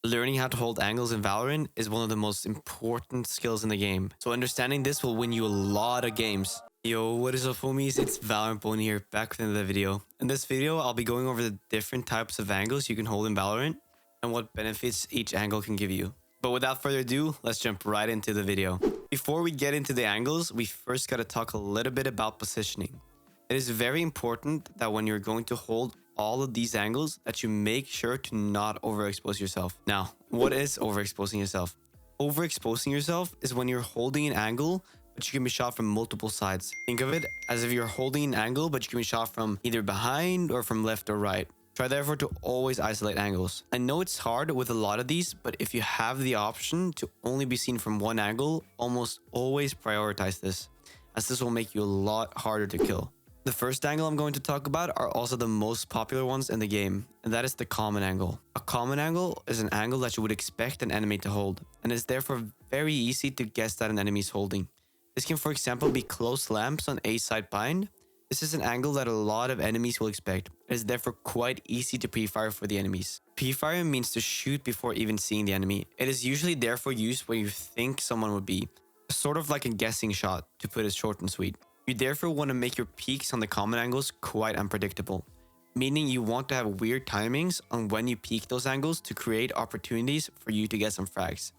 Learning how to hold angles in Valorant is one of the most important skills in the game, so understanding this will win you a lot of games. Yo, what is up homies? It's Valorant Bone here, back with another video. In this video, I'll be going over the different types of angles you can hold in Valorant and what benefits each angle can give you. But without further ado, let's jump right into the video. Before we get into the angles, we first gotta talk a little bit about positioning. It is very important that when you're going to hold all of these angles that you make sure to not overexpose yourself. Now, what is overexposing yourself? Overexposing yourself is when you're holding an angle but you can be shot from multiple sides. Think of it as if you're holding an angle but you can be shot from either behind or from left or right. Try therefore to always isolate angles. I know it's hard with a lot of these, but if you have the option to only be seen from one angle, almost always prioritize this, as this will make you a lot harder to kill. The first angle I'm going to talk about are also the most popular ones in the game, and that is the common angle. A common angle is an angle that you would expect an enemy to hold, and is therefore very easy to guess that an enemy is holding. This can, for example, be close lamps on A side bind. This is an angle that a lot of enemies will expect. It is therefore quite easy to pre-fire for the enemies. Pre-fire means to shoot before even seeing the enemy. It is usually therefore used where you think someone would be, sort of like a guessing shot, to put it short and sweet. You therefore want to make your peaks on the common angles quite unpredictable, meaning you want to have weird timings on when you peak those angles to create opportunities for you to get some frags.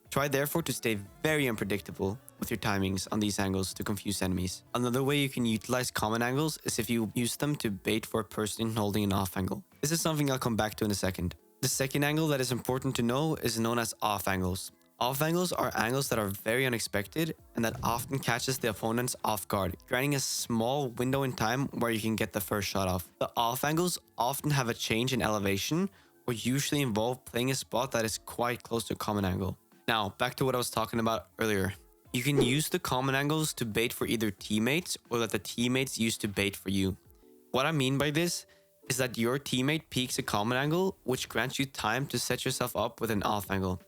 Try therefore to stay very unpredictable with your timings on these angles to confuse enemies. Another way you can utilize common angles is if you use them to bait for a person holding an off angle. This is something I'll come back to in a second. The second angle that is important to know is known as off angles. Off angles are angles that are very unexpected and that often catches the opponents off guard, granting a small window in time where you can get the first shot off. The off angles often have a change in elevation or usually involve playing a spot that is quite close to a common angle. Now, back to what I was talking about earlier. You can use the common angles to bait for either teammates or that the teammates use to bait for you. What I mean by this is that your teammate peeks a common angle, which grants you time to set yourself up with an off angle.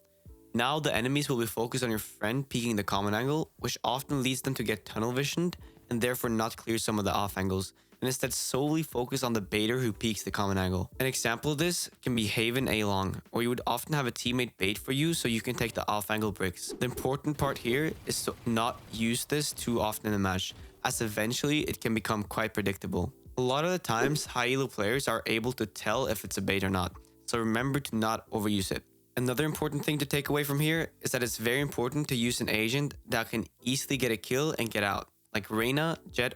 Now the enemies will be focused on your friend peeking the common angle, which often leads them to get tunnel visioned and therefore not clear some of the off angles, and instead solely focus on the baiter who peeks the common angle. An example of this can be Haven A long, where you would often have a teammate bait for you so you can take the off angle bricks. The important part here is to not use this too often in a match, as eventually it can become quite predictable. A lot of the times, high elo players are able to tell if it's a bait or not, so remember to not overuse it. Another important thing to take away from here is that it's very important to use an agent that can easily get a kill and get out, like Reyna, Jett,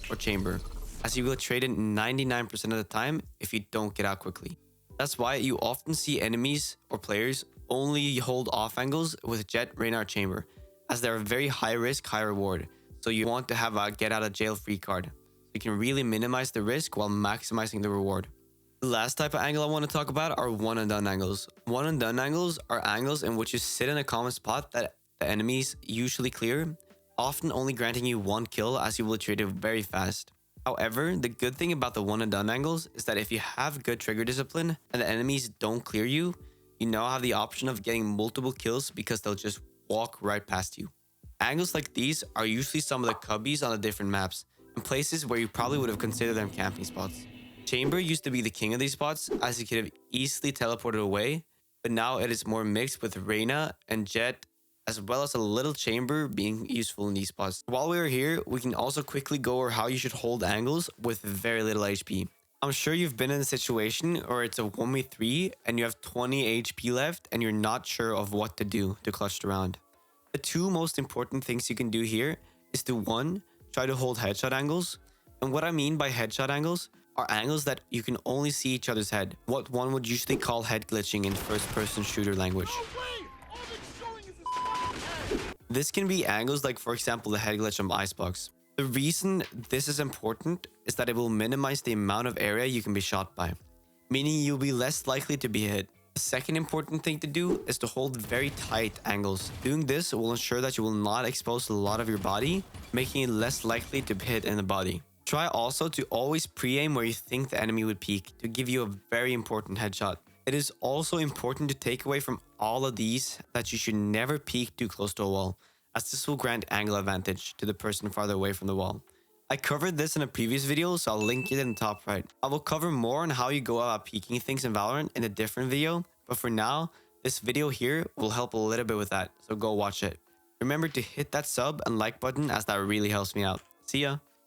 or Chamber, as you will trade it 99% of the time if you don't get out quickly. That's why you often see enemies or players only hold off angles with Jett, Reyna, or Chamber, as they're very high risk, high reward, so you want to have a get out of jail free card, so you can really minimize the risk while maximizing the reward. The last type of angle I want to talk about are one and done angles. One and done angles are angles in which you sit in a common spot that the enemies usually clear, often only granting you one kill as you will trade it very fast. However, the good thing about the one and done angles is that if you have good trigger discipline and the enemies don't clear you, you now have the option of getting multiple kills because they'll just walk right past you. Angles like these are usually some of the cubbies on the different maps and places where you probably would have considered them camping spots. Chamber used to be the king of these spots, as he could have easily teleported away, but now it is more mixed with Reyna and Jett, as well as a little Chamber being useful in these spots. While we are here, we can also quickly go over how you should hold angles with very little HP. I'm sure you've been in a situation where it's a 1v3 and you have 20 HP left and you're not sure of what to do to clutch the round. The two most important things you can do here is to 1. Try to hold headshot angles. And what I mean by headshot angles are angles that you can only see each other's head, what one would usually call head glitching in first-person shooter language. This can be angles like, for example, the head glitch on Icebox. The reason this is important is that it will minimize the amount of area you can be shot by, meaning you'll be less likely to be hit. The second important thing to do is to hold very tight angles. Doing this will ensure that you will not expose a lot of your body, making it less likely to be hit in the body. Try also to always pre-aim where you think the enemy would peek to give you a very important headshot. It is also important to take away from all of these that you should never peek too close to a wall, as this will grant angle advantage to the person farther away from the wall. I covered this in a previous video, so I'll link it in the top right. I will cover more on how you go about peeking things in Valorant in a different video, But for now, this video here will help a little bit with that, so go watch it. Remember to hit that sub and like button as that really helps me out. See ya!